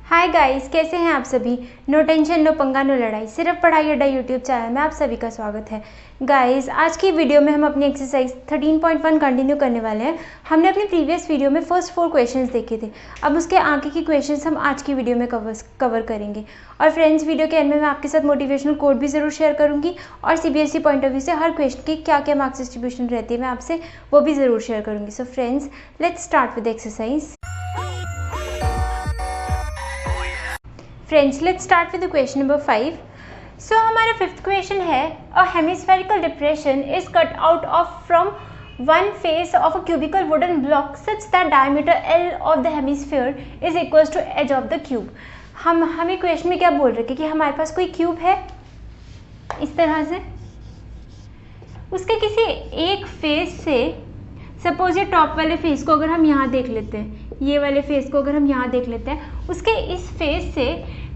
Hi guys, कैसे हैं आप सभी। नो टेंशन, नो पंगा, नो लड़ाई, सिर्फ पढ़ाई अड्डा यूट्यूब चैनल में आप सभी का स्वागत है। गाइस, आज की वीडियो में हम अपनी एक्सरसाइज 13.1 कंटिन्यू करने वाले हैं। हमने अपनी प्रीवियस वीडियो में फर्स्ट 4 क्वेश्चंस देखे थे। अब उसके आगे की क्वेश्चंस हम आज की वीडियो में कवर करेंगे। और फ्रेंड्स, वीडियो के एंड में मैं आपके साथ मोटिवेशनल कोड भी ज़रूर शेयर करूँगी और CBSE पॉइंट ऑफ व्यू से हर क्वेश्चन की क्या क्या मार्क्स डिस्ट्रीब्यूशन रहती है मैं आपसे वो भी ज़रूर शेयर करूँगी। So friends, let's start with exercise. Friends, let's start with the question number 5. So हमारा फिफ्थ क्वेश्चन है, a hemispherical depression is cut out of from one face of a cubical wooden block such that diameter L of the hemisphere is equals to edge of the cube. हमें question में क्या बोल रहे हैं कि हमारे पास कोई क्यूब है इस तरह से, उसके किसी एक फेस से, सपोज ये टॉप वाले फेस को अगर हम यहाँ देख लेते हैं, ये वाले फेस को अगर हम यहाँ देख लेते हैं, उसके इस फेस से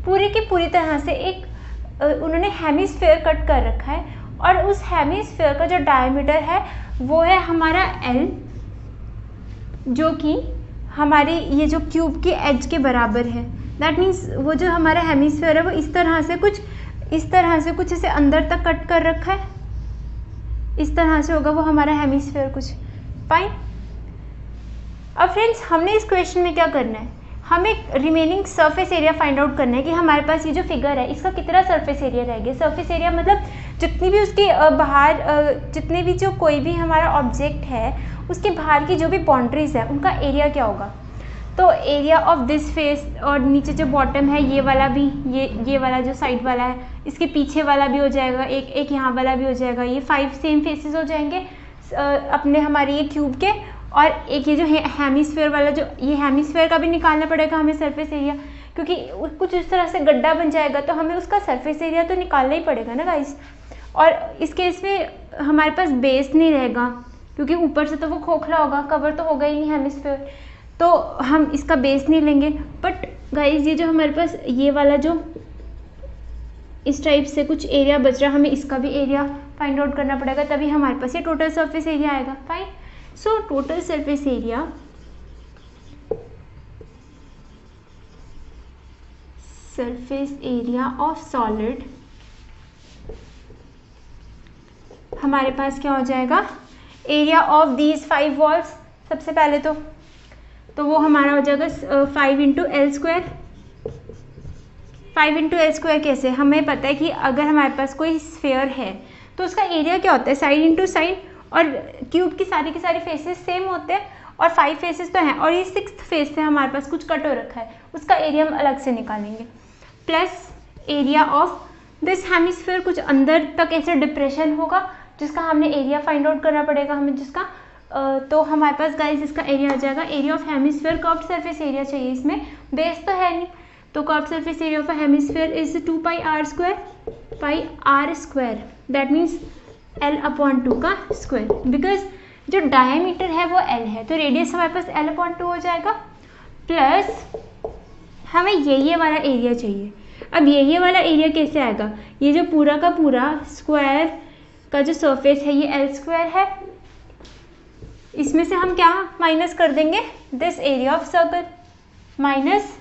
पूरी की पूरी तरह से एक उन्होंने हेमिस्फेयर कट कर रखा है और उस हेमिस्फेयर का जो डायमीटर है वो है हमारा L, जो कि हमारी ये जो क्यूब की एज के बराबर है। दैट मीन्स वो जो हमारा हेमिस्फेयर है वो इस तरह से कुछ इसे अंदर तक कट कर रखा है, इस तरह से होगा वो हमारा हेमिस्फेयर कुछ। फाइन। अब फ्रेंड्स, हमने इस क्वेश्चन में क्या करना है, हमें remaining surface area find out करना है कि हमारे पास ये जो फिगर है इसका कितना सरफेस एरिया रहेगा। सरफेस एरिया मतलब जितनी भी उसकी बाहर जितने भी जो कोई भी हमारा ऑब्जेक्ट है उसके बाहर की जो भी बाउंड्रीज है उनका एरिया क्या होगा। तो एरिया ऑफ दिस फेस, और नीचे जो बॉटम है ये वाला भी, ये वाला जो साइड वाला है, इसके पीछे वाला भी हो जाएगा, एक यहाँ वाला भी हो जाएगा, ये 5 सेम फेसेस हो जाएंगे अपने हमारे ये क्यूब के। और एक ये जो हेमिस्फेयर वाला, जो ये हेमिस्फेयर का भी निकालना पड़ेगा हमें सरफेस एरिया, क्योंकि कुछ इस तरह से गड्ढा बन जाएगा तो हमें उसका सरफेस एरिया तो निकालना ही पड़ेगा ना गाइस। और इस केस में हमारे पास बेस नहीं रहेगा क्योंकि ऊपर से तो वो खोखला होगा, कवर तो होगा ही नहीं हेमिस्फेयर, तो हम इसका बेस नहीं लेंगे। बट गाइस, ये जो हमारे पास ये वाला जो इस टाइप से कुछ एरिया बच रहा है, हमें इसका भी एरिया फाइंड आउट करना पड़ेगा, तभी हमारे पास ये टोटल सरफेस एरिया आएगा। Fine. So total surface area of solid हमारे पास क्या हो जाएगा, एरिया ऑफ दीज 5 वॉल्स। सबसे पहले तो वो हमारा हो जाएगा 5 into L square. 5 into L square कैसे, हमें पता है कि अगर हमारे पास कोई स्फेयर है तो उसका एरिया क्या होता है, साइड इंटू साइड, और क्यूब की सारी फेसेस सेम होते हैं और 5 फेसेस तो हैं, और ये 6th फेस से हमारे पास कुछ कट हो रखा है, उसका एरिया हम अलग से निकालेंगे। Plus area of this hemisphere, कुछ अंदर तक ऐसे डिप्रेशन होगा जिसका हमने एरिया फाइंड आउट करना पड़ेगा हमें, जिसका तो हमारे पास गाइस इसका एरिया आ जाएगा, area of hemisphere. Curved surface area चाहिए, इसमें बेस तो है नहीं, तो curved surface area of hemisphere is 2 pi are square. That means L/2 का स्क्वायर, बिकॉज जो डायमीटर है वो L है, तो रेडियस हमारे पास L/2 हो जाएगा। प्लस हमें ये वाला एरिया चाहिए। अब ये वाला एरिया कैसे आएगा, ये जो पूरा का पूरा स्क्वायर का जो सरफेस है ये L स्क्वायर है, इसमें से हम क्या माइनस कर देंगे, this area of circle minus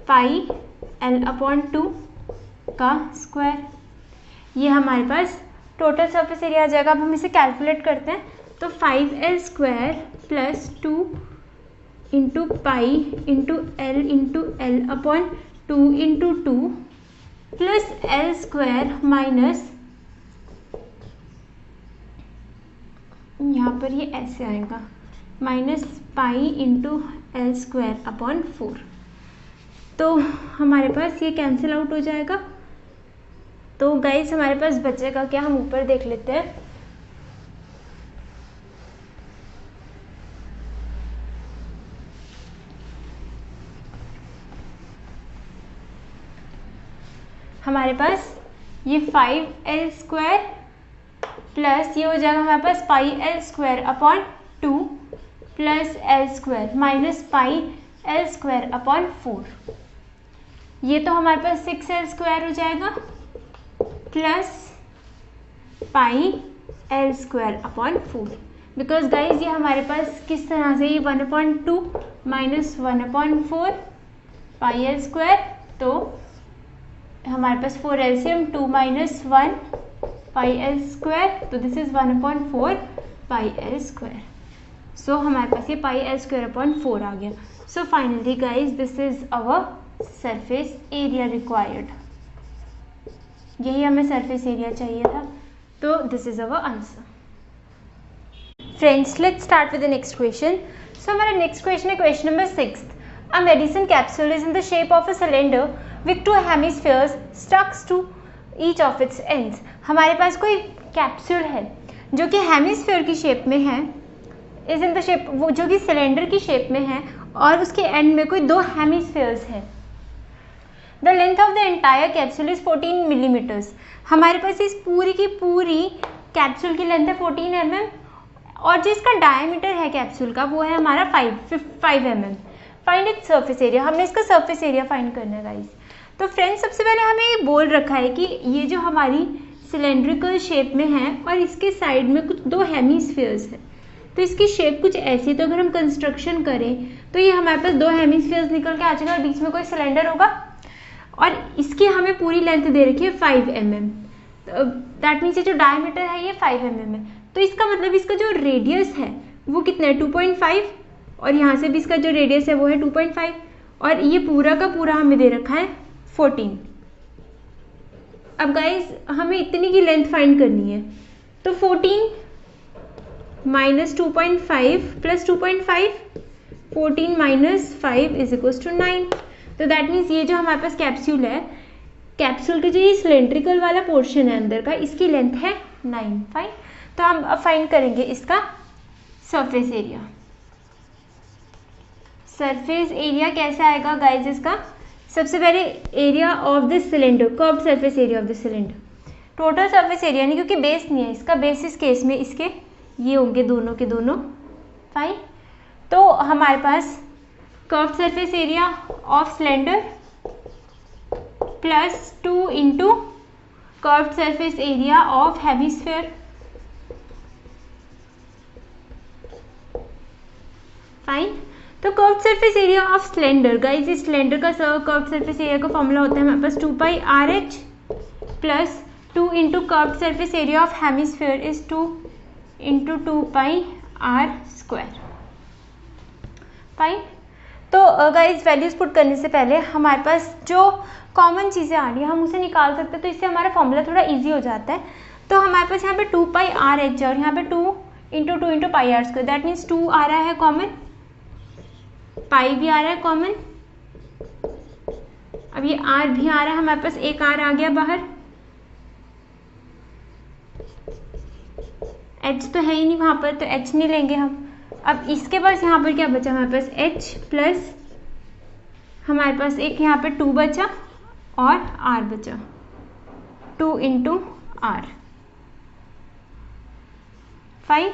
pi L/2 का स्क्वायर। ये हमारे पास टोटल सरफेस एरिया आ जाएगा। अब हम इसे कैलकुलेट करते हैं, तो 5L square plus 2 into pi into L into L/2 into 2 plus L square minus, यहाँ पर ये ऐसे आएगा, minus pi into L square 4। तो हमारे पास ये कैंसिल आउट हो जाएगा। तो गाइस, हमारे पास बचेगा क्या, हम ऊपर देख लेते हैं। हमारे पास ये 5L स्क्वायर प्लस ये हो जाएगा हमारे पास पाई L square 2 plus L square minus pi L square 4। ये तो हमारे पास 6L स्क्वायर हो जाएगा plus pi L square 4। Because guys ये हमारे पास किस तरह से, ये 1/2 माइनस 1/4 पाई एल स्क्वायर, तो हमारे पास 4 LCM 2 minus 1 pi L square, तो this is 1/4 pi L square. So हमारे पास ये पाई एल स्क्वायर अपॉन 4 आ गया। So finally guys this is our surface area required, यही हमें सरफेस एरिया चाहिए था, तो this is our answer. Friends let's start with the next question. So हमारा नेक्स्ट क्वेश्चन है question number 6। A medicine capsule is in the shape of a cylinder with 2 hemispheres stuck to each of its ends. हमारे पास कोई capsule है जो कि hemisphere की shape में है, इज इन द शेप, वो जो कि सिलेंडर की शेप में है, और उसके एंड में कोई 2 हेमिस्फीयर्स है। The length of the entire capsule is 14 millimetres. हमारे पास इस पूरी की पूरी कैप्सूल की लेंथ है 14 mm, और जो इसका डायमीटर है कैप्सूल का वो है हमारा 5 mm। Find its surface area, हमने इसका सरफेस एरिया फाइंड करना है गाइस। तो फ्रेंड्स सबसे पहले हमें ये बोल रखा है कि ये जो हमारी सिलेंड्रिकल शेप में है और इसके साइड में कुछ 2 हेमिस्फीयर्स है, तो इसकी शेप कुछ ऐसी, तो अगर हम कंस्ट्रक्शन करें तो ये हमारे पास 2 हेमिस्फीयर्स निकल के आ जाएगा और बीच में कोई सिलेंडर होगा, और इसकी हमें पूरी लेंथ दे रखी है 5 mm। दैट मीन्स ये जो डायमीटर है ये 5 mm है, तो इसका मतलब इसका जो रेडियस है वो कितना है 2.5, और यहाँ से भी इसका जो रेडियस है वो है 2.5, और ये पूरा का पूरा हमें दे रखा है 14। अब गाइस हमें इतनी की लेंथ फाइंड करनी है, तो 14 minus 2.5 plus 2.5, 14 minus 5 is equals to 9। तो दैट मीन्स ये जो हमारे पास कैप्सूल है, कैप्सूल के जो ये सिलेंड्रिकल वाला पोर्शन है अंदर का, इसकी लेंथ है 9। फाइन, तो हम अब फाइंड करेंगे इसका सरफेस एरिया। सरफेस एरिया कैसे आएगा गाइज इसका? सबसे पहले area of the cylinder, curved surface area of the cylinder, total surface area नहीं, क्योंकि बेस नहीं है इसका, बेस इस केस में इसके ये होंगे दोनों के दोनों। फाइन, तो हमारे पास curved surface area of cylinder plus 2 into curved surface area of hemisphere. Fine, तो curved surface area of cylinder, guys इस सिलेंडर का कर्व्ड सरफेस एरिया का फॉर्मूला होता है हमारे पास 2 pi R H plus 2 into curved surface area of hemisphere is 2 into 2 pi are square. Fine, तो guys values put करने से पहले हमारे पास जो कॉमन चीज़ें आ रही है हम उसे निकाल सकते हैं, तो इससे हमारा फॉर्मूला थोड़ा इजी हो जाता है। तो हमारे पास यहाँ पे 2 पाई आर एच है और यहाँ पे 2 into pi are square, that means 2 आ रहा है कॉमन, पाई भी आ रहा है कॉमन, अब ये आर भी आ रहा है, हमारे पास एक आर आ गया बाहर, एच तो है ही नहीं वहाँ पर, तो एच नहीं लेंगे हम। अब इसके पास यहाँ पर क्या बचा, हमारे पास एच प्लस हमारे पास एक यहाँ पे 2 बचा और आर बचा, 2 इंटू आर। फाइन,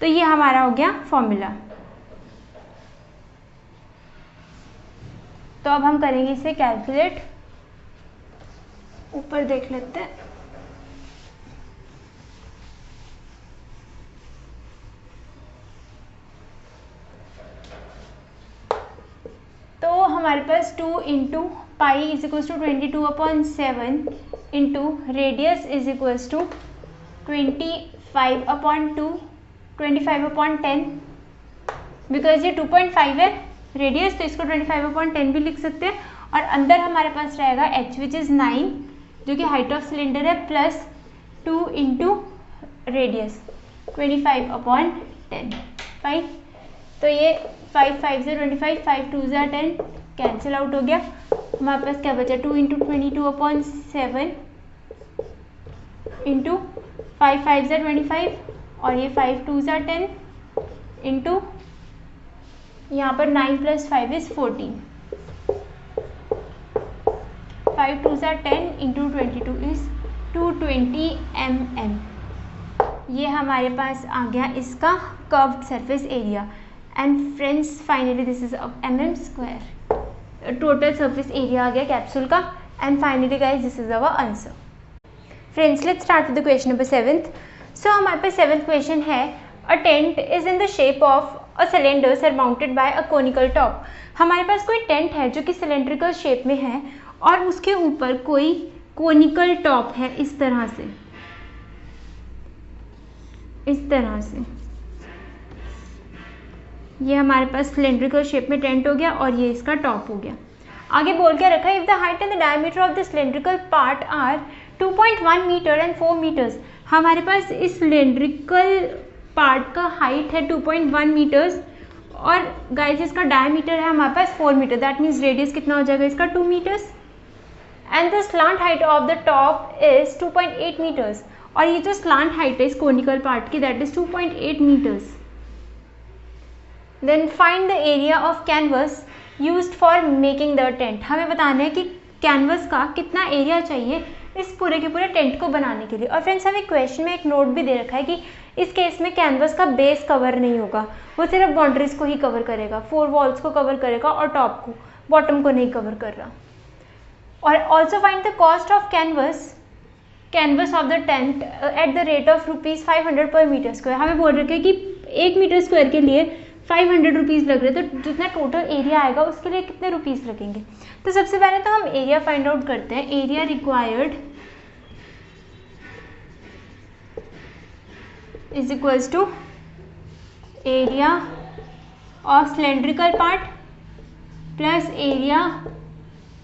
तो ये हमारा हो गया फॉर्मूला। तो अब हम करेंगे इसे कैलकुलेट, ऊपर देख लेते हैं। तो हमारे पास 2 into pi is equals to 22/7 into radius is equals to 25/2, 25/10, because ये 2.5 है रेडियस, तो इसको 25/10 भी लिख सकते हैं। और अंदर हमारे पास रहेगा h विच इज़ 9 जो कि हाइट ऑफ सिलेंडर है, प्लस 2 इंटू रेडियस 25/10। फाइन, तो ये 5 5 से 25, 5 2 से 10 कैंसिल आउट हो गया। हमारे पास क्या बचा, 2 इंटू 22/7 इंटू 5 5 से 25 और ये 5 2 से 10 इंटू यहाँ पर 9 प्लस 5 इज 14, 5 2 से 10 इंटू 22 इज 220 mm। ये हमारे पास आ गया इसका curved surface area. And friends finally this is mm square, total surface area आ गया कैप्सूल का। And finally guys this is our answer. Friends let's start with the question number 7th। So हमारे पास 7th क्वेश्चन है, a tent is in the shape of a cylinder surmounted by a conical top. हमारे पास कोई tent है जो कि cylindrical shape में है और उसके ऊपर कोई कोनिकल टॉप है, इस तरह से, इस तरह से। ये हमारे पास सिलेंड्रिकल शेप में टेंट हो गया और ये इसका टॉप हो गया। आगे बोल के रखा है if the height and the diameter of the cylindrical part are 2.1 metre and 4 metres. हमारे पास इस सिलेंड्रिकल पार्ट का हाइट है 2.1 मीटर्स और गाइस इसका डायमीटर है हमारे पास 4 मीटर, दैट मीन्स रेडियस कितना हो जाएगा इसका 2 metres. And the slant height of the top is 2.8 metres और ये जो स्लांट हाइट है इस कोनिकल पार्ट की that is 2.8 metres. Then find the area of canvas used for making the tent. हमें बताना है कि कैनवस का कितना एरिया चाहिए इस पूरे के पूरे टेंट को बनाने के लिए। और फ्रेंड्स हमें क्वेश्चन में एक नोट भी दे रखा है कि इस केस में कैनवस का बेस कवर नहीं होगा, वो सिर्फ बाउंड्रीज को ही कवर करेगा, 4 वॉल्स को कवर करेगा और टॉप को, बॉटम को नहीं कवर कर रहा। और also find the cost of canvas of the tent at the rate of ₹500 पर मीटर स्क्वायर। हमें बोल रखे कि 1 मीटर स्क्वायर के लिए 500 रुपीज़ लग रहे, तो जितना टोटल एरिया आएगा उसके लिए कितने रुपीज़ लगेंगे। तो सबसे पहले तो हम एरिया फाइंड आउट करते हैं। Area required is equals to area of cylindrical part plus area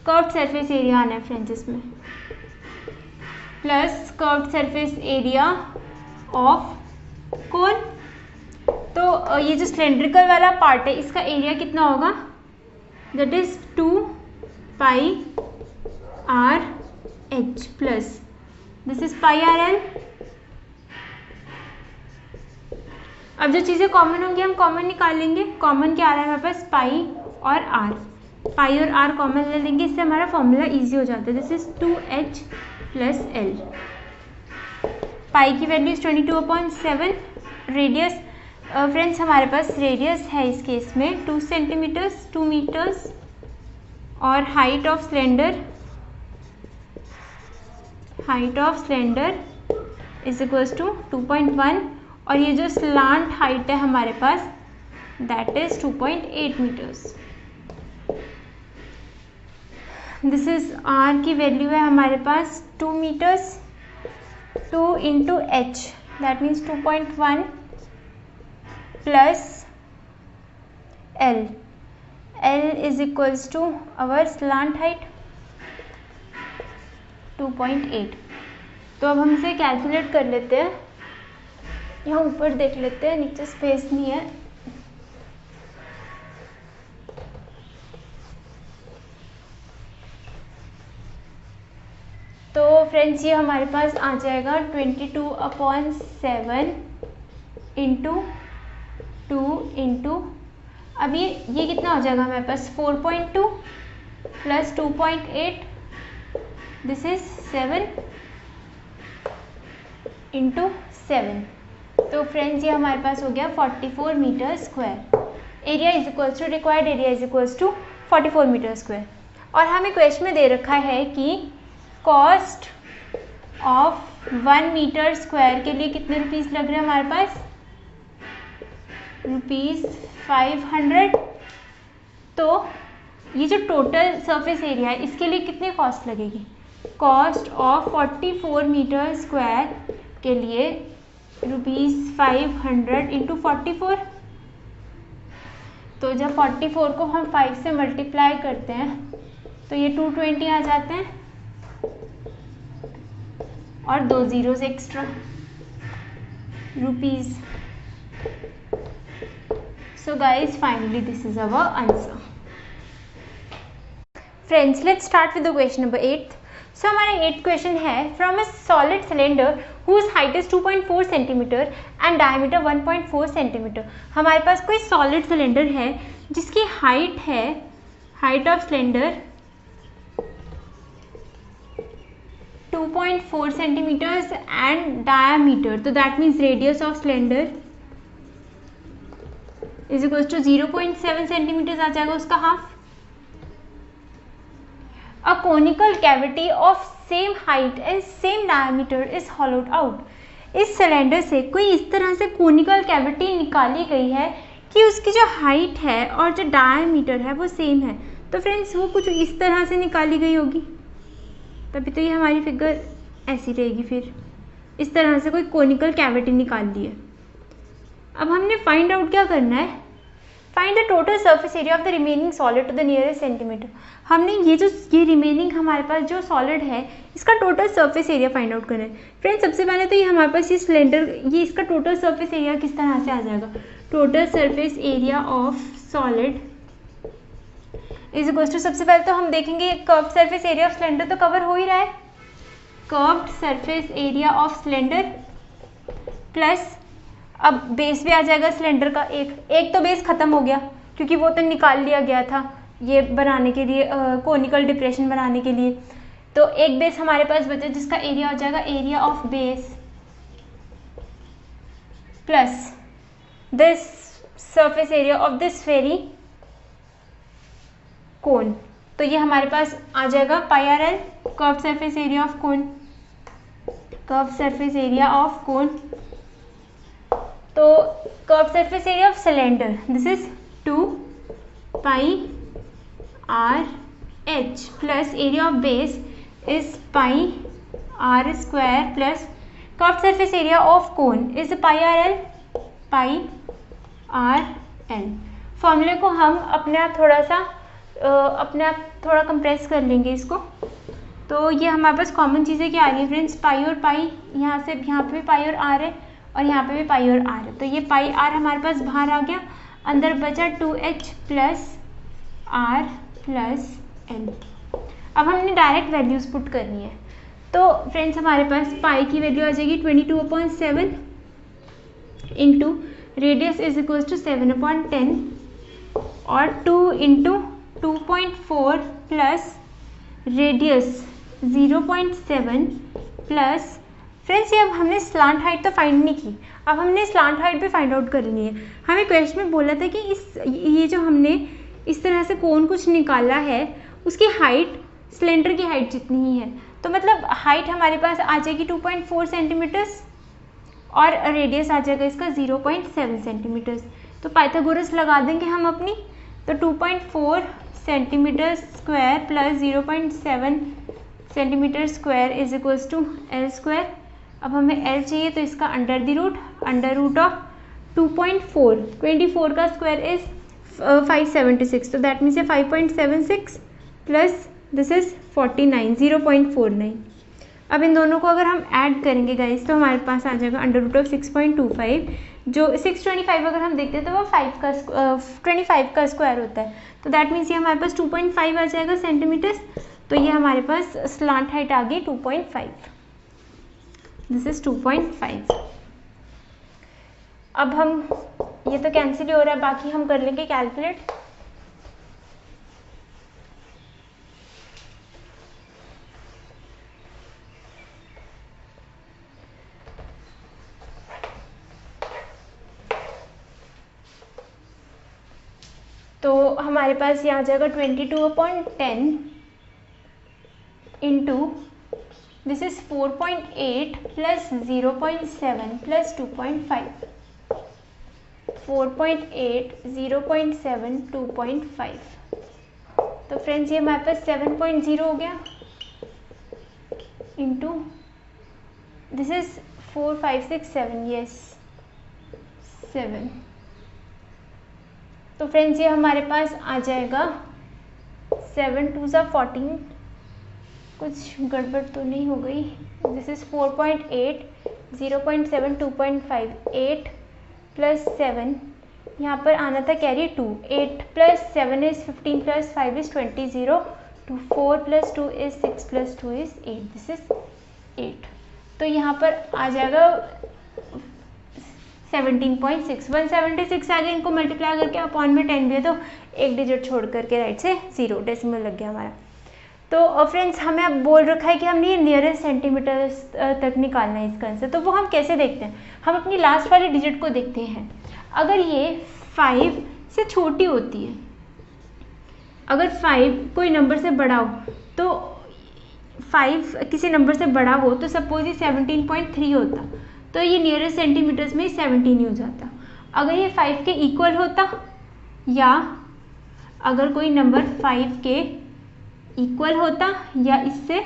curved surface area आना है फ्रेंड्स इसमें, plus curved surface area of cone. तो ये जो सिलेंड्रिकल वाला पार्ट है इसका एरिया कितना होगा, that is 2πr h plus this is πrl। अब जो चीज़ें कॉमन होंगी हम कॉमन निकाल लेंगे। कॉमन क्या आ रहा है हमारे पास, पाई और आर, पाई और आर कॉमन ले लेंगे, इससे हमारा फॉर्मूला इजी हो जाता है। This is 2h plus l। पाई की वैल्यू इज 22/7। रेडियस फ्रेंड्स हमारे पास रेडियस है इस केस में 2 सेंटीमीटर्स, 2 मीटर्स और height of cylinder is equals to 2.1 और ये जो स्लांट हाइट है हमारे पास that is 2.8 metres. This is R की वैल्यू है हमारे पास 2 metres, 2 into H that means 2.1 plus L is equals to our slant height 2.8। तो अब हम इसे कैलकुलेट कर लेते हैं। यहाँ ऊपर देख लेते हैं, नीचे स्पेस नहीं है। तो फ्रेंड्स ये हमारे पास आ जाएगा 22/7 इंटू 2 इंटू, अब ये कितना हो जाएगा हमारे पास 4.2 प्लस 2.8 दिस इज 7 इंटू 7। तो फ्रेंड्स ये हमारे पास हो गया 44 metre square. Area is equals to required area is equals to 44 metre square. और हमें क्वेश्चन में दे रखा है कि कॉस्ट ऑफ 1 मीटर स्क्वायर के लिए कितने रुपीज़ लग रहे हैं हमारे पास, ₹500। तो ये जो टोटल सरफेस एरिया है इसके लिए कितनी कॉस्ट लगेगी, कॉस्ट ऑफ 44 मीटर स्क्वायर के लिए ₹500 इंटू 44। तो जब 44 को हम 5 से मल्टीप्लाई करते हैं तो ये 220 आ जाते हैं और 2 zeros extra rupees. So guys, finally this is our answer. Friends, let's start with the question number 8. So हमारा 8th question है from a solid cylinder whose height is 2.4 centimeter and diameter 1.4 centimeter. हमारे पास कोई solid cylinder है जिसकी height है, height of cylinder 2.4 centimeters and diameter, तो that means radius of cylinder is equal to 0.7 centimetre आ जाएगा उसका half. A conical cavity of same height and same diameter is hollowed out. इस cylinder से कोई इस तरह से कोनिकल कैविटी निकाली गई है कि उसकी जो हाइट है और जो डायमीटर है वो सेम है, तो फ्रेंड्स वो कुछ इस तरह से निकाली गई होगी, तभी तो ये हमारी फिगर ऐसी रहेगी। फिर इस तरह से कोई कोनिकल कैविटी निकाल ली है। अब हमने फाइंड आउट क्या करना है, find the total surface area of the remaining solid to the nearest centimetre. हमने ये रिमेनिंग हमारे पास जो सॉलिड है इसका total surface area find out करना है। फ्रेंड्स सबसे पहले तो ये हमारे पास ये सिलेंडर, ये इसका टोटल सरफेस एरिया किस तरह से आ जाएगा, total surface area of solid is equals to, सबसे पहले तो हम देखेंगे curve surface area of cylinder तो कवर हो ही रहा है, curved surface area of cylinder plus, अब बेस भी आ जाएगा सिलेंडर का, एक तो बेस खत्म हो गया क्योंकि वो तो निकाल लिया गया था ये बनाने के लिए, कोनिकल डिप्रेशन बनाने के लिए, तो एक बेस हमारे पास बचा जिसका एरिया हो जाएगा area of base plus this surface area of this स्फेरी कोन, तो ये हमारे पास आ जाएगा pi R L, curve surface area of cone, curve surface area of cone. तो curve surface area of cylinder this is 2 pi R H plus area of base is pi are square plus curve surface area of cone is pi R L, pi R L. फॉर्मूले को हम अपने आप थोड़ा compress कर लेंगे इसको, तो ये हमारे पास कॉमन चीज़ें क्या आ रही है फ्रेंड्स, पाई और पाई, यहाँ से यहाँ पे भी पाई और आर है और यहाँ पे भी पाई और आर है, तो ये पाई आर हमारे पास बाहर आ गया, अंदर बचा 2h plus are plus L. अब हमने डायरेक्ट वैल्यूज पुट करनी है, तो फ्रेंड्स हमारे पास पाई की वैल्यू आ जाएगी 22/7 into radius is equal to 7/10 और 2 into 2.4 plus radius 0.7 plus, friends ये अब हमने स्लांट हाइट तो फाइंड नहीं की, अब हमने स्लांट हाइट भी फाइंड आउट करनी है। हमें क्वेश्चन में बोला था कि ये जो हमने इस तरह से कौन कुछ निकाला है उसकी हाइट सिलेंडर की हाइट जितनी ही है, तो मतलब हाइट हमारे पास आ जाएगी 2.4 सेंटीमीटर्स और रेडियस आ जाएगा इसका 0.7 सेंटीमीटर्स, तो पाइथागोरस लगा देंगे हम अपनी, तो 2.4 centimetre square plus 0.7 centimetre square is equals to L square. अब हमें एल चाहिए तो इसका अंडर रूट ऑफ 2.4, 24 का स्क्वायर इज 576, तो that means 5.76 plus this is 49, 0.49। अब इन दोनों को अगर हम ऐड करेंगे गाइस तो हमारे पास आ जाएगा अंडर रूट ऑफ 6.25, जो 625 अगर हम देखते हैं तो वो 25 का स्क्वायर होता है, तो दैट मीन्स ये हमारे पास 2.5 आ जाएगा सेंटीमीटर्स, तो ये हमारे पास स्लांट हाइट आ गई 2.5, दिस इज 2.5। अब हम ये तो कैंसिल ही हो रहा है, बाकी हम कर लेंगे कैलकुलेट। तो हमारे पास यहाँ आ जाएगा 22/10 into this is 4.8 plus 0.7 plus 2.5, 4.8 0.7 2.5, तो फ्रेंड्स ये हमारे पास 7.0 हो गया इंटू दिस इज 4 5 6 7, यस 7, तो फ्रेंड्स ये हमारे पास आ जाएगा 7 2 14, कुछ गड़बड़ तो नहीं हो गई, दिस इज 4.8 0.7 2.5, 8 प्लस 7, यहाँ पर आना था carry 2, 8 plus 7 is 15 plus 5 is 20, 0 2 4 plus 2 is 6 plus 2 is 8, this is 8, तो यहाँ पर आ जाएगा 17.6, 176 आ गया, इनको मल्टीप्लाई करके अपॉन में 10 भी है तो एक डिजिट छोड़ करके राइट से 0 डेसिमल लग गया हमारा। तो फ्रेंड्स हमें अब बोल रखा है कि हमने ये नियरेस्ट सेंटीमीटर तक निकालना है इसका आंसर, तो वो हम कैसे देखते हैं, हम अपनी लास्ट वाले डिजिट को देखते हैं। अगर ये 5 से छोटी होती है, अगर 5 कोई नंबर से बड़ा हो, तो 5 किसी नंबर से बड़ा हो तो सपोज ये 17.3 होता, तो ये नियरेस्ट सेंटीमीटर्स में 17 ही हो जाता। अगर ये 5 के इक्वल होता या अगर कोई नंबर 5 के इक्वल होता या इससे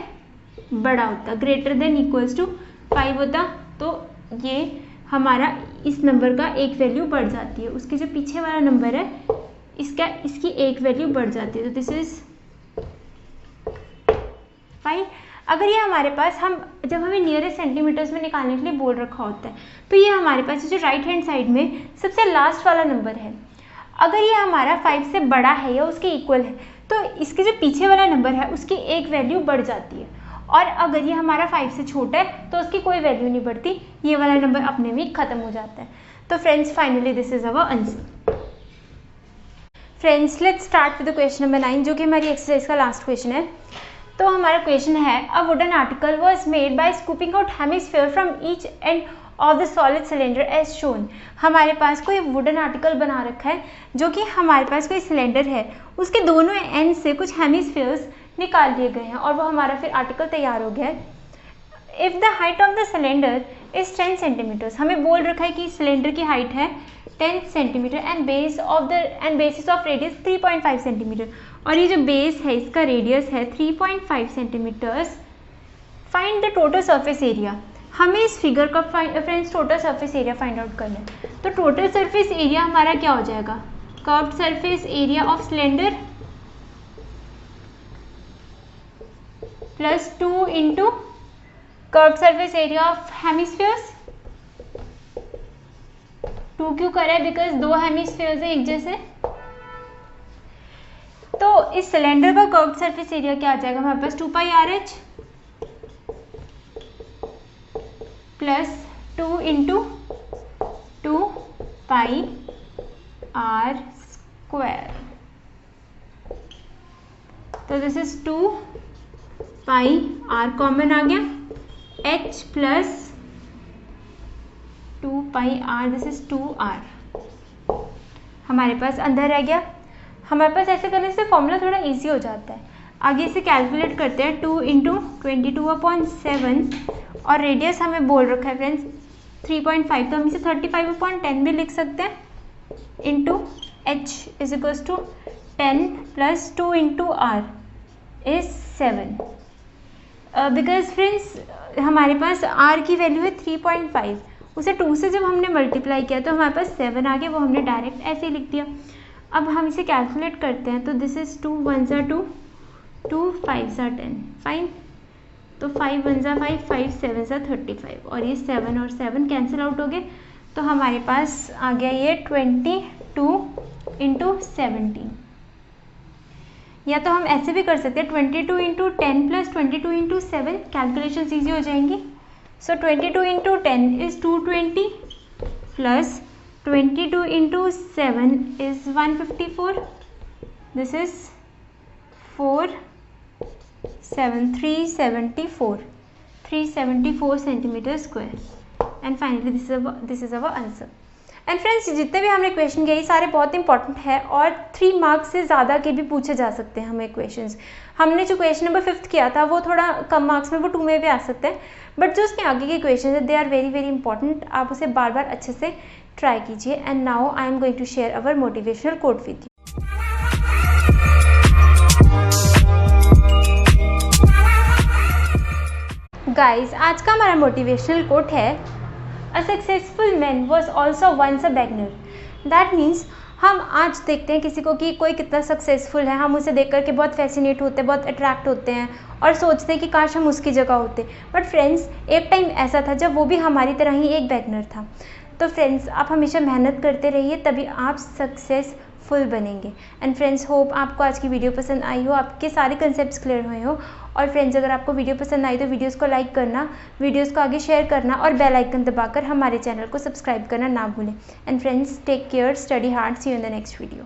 बड़ा होता, ग्रेटर देन इक्वल्स टू 5 होता, तो ये हमारा इस नंबर का एक वैल्यू बढ़ जाती है, उसके जो पीछे वाला नंबर है इसकी एक वैल्यू बढ़ जाती है, तो दिस इज 5। अगर ये हमारे पास जब हमें नियरेस्ट सेंटीमीटर्स में निकालने के लिए बोल रखा होता है, तो ये हमारे पास जो राइट हैंड साइड में सबसे लास्ट वाला नंबर है, अगर ये हमारा 5 से बड़ा है या उसके इक्वल है, तो इसके जो पीछे वाला नंबर है उसकी एक वैल्यू बढ़ जाती है, और अगर ये हमारा 5 से छोटा है तो उसकी कोई वैल्यू नहीं बढ़ती, ये वाला नंबर अपने में खत्म हो जाता है। तो friends, finally this is our answer. Friends, let's start with the question number 9, जो कि हमारी एक्सरसाइज का लास्ट क्वेश्चन है। तो हमारा क्वेश्चन है, a wooden article was made by scooping out hemisphere from each end of the solid cylinder as shown. हमारे पास कोई वुडन आर्टिकल बना रखा है, जो कि हमारे पास कोई सिलेंडर है, उसके दोनों एंड से कुछ हेमिस्फीयर्स निकाल लिए गए हैं और वो हमारा फिर आर्टिकल तैयार हो गया है। If the height of the cylinder is 10 centimetres, हमें बोल रखा है कि सिलेंडर की हाइट है 10 centimetre and basis of radius 3.5 centimetre, और ये जो बेस है इसका रेडियस है 3.5 centimetres. Find the total surface area. हमें इस फिगर का friends total surface area find out करना है। तो टोटल सरफेस एरिया हमारा क्या हो जाएगा, curved surface area of cylinder plus 2 into curved surface area of hemispheres. 2 क्यों करा है, बिकॉज दो हेमिस्फीयर्स है एक जैसे। तो इस सिलेंडर का कर्व्ड सरफेस एरिया क्या आ जाएगा हमारे पास, 2πRH प्लस 2 इंटू 2πr²। तो दिस इज 2πr कॉमन आ गया, h plus 2πr, this is 2r हमारे पास अंदर रह गया। हमारे पास ऐसे करने से फॉर्मूला थोड़ा इजी हो जाता है। आगे इसे कैलकुलेट करते हैं, 2 इंटू 22/7 और रेडियस हमें बोल रखा है फ्रेंड्स 3.5, तो हम इसे 35/10 भी लिख सकते हैं, into h is equals to 10 plus 2 into r is 7। Because friends हमारे पास r की वैल्यू है 3.5, उसे 2 से जब हमने मल्टीप्लाई किया तो हमारे पास 7 आ गया, वो हमने डायरेक्ट ऐसे ही लिख दिया। अब हम इसे कैलकुलेट करते हैं, तो दिस इज 2 1 ज़ा 2, 2 5 ज़ा 10, फाइन। तो 5 1 ज़ा 5, 5 7 ज़ा 35, और ये 7 और 7 कैंसिल आउट हो गए, तो हमारे पास आ गया ये 22 इंटू 17। या तो हम ऐसे भी कर सकते हैं, 22 into 10 plus 22 into 7, calculation easy हो जाएंगी। सो 22 into 10 is 220 plus 22 into 7 is 154, this is 374 centimetre square, and finally this is our answer. And friends, जितने भी हमने क्वेश्चन किए सारे बहुत इंपॉर्टेंट है और 3 मार्क्स से ज़्यादा के भी पूछे जा सकते हैं हमें क्वेश्चंस। हमने जो क्वेश्चन नंबर 5 किया था वो थोड़ा कम मार्क्स में, वो 2 में भी आ सकते हैं, बट जो उसके आगे के क्वेश्चन है they are very very important. आप उसे बार बार अच्छे से ट्राई कीजिए। And now I am going to share our motivational quote with you. Guys, आज का हमारा मोटिवेशनल कोट है, a successful man was also once a beginner. That means हम आज देखते हैं किसी को कि कोई कितना सक्सेसफुल है, हम उसे देख करके बहुत फैसिनेट होते हैं, बहुत अट्रैक्ट होते हैं और सोचते हैं कि काश हम उसकी जगह होते। बट फ्रेंड्स, एक टाइम ऐसा था जब वो भी हमारी तरह ही एक बिगिनर था। तो फ्रेंड्स, आप हमेशा मेहनत करते रहिए, तभी आप सक्सेसफुल बनेंगे। एंड फ्रेंड्स, होप आपको आज की वीडियो पसंद आई हो, आपके सारे कंसेप्ट्स क्लियर हुए हो। और फ्रेंड्स, अगर आपको वीडियो पसंद आई तो वीडियोस को लाइक करना, वीडियोस को आगे शेयर करना और बेल आइकन दबाकर हमारे चैनल को सब्सक्राइब करना ना भूलें। And friends, take care, study hard, see you in the next video.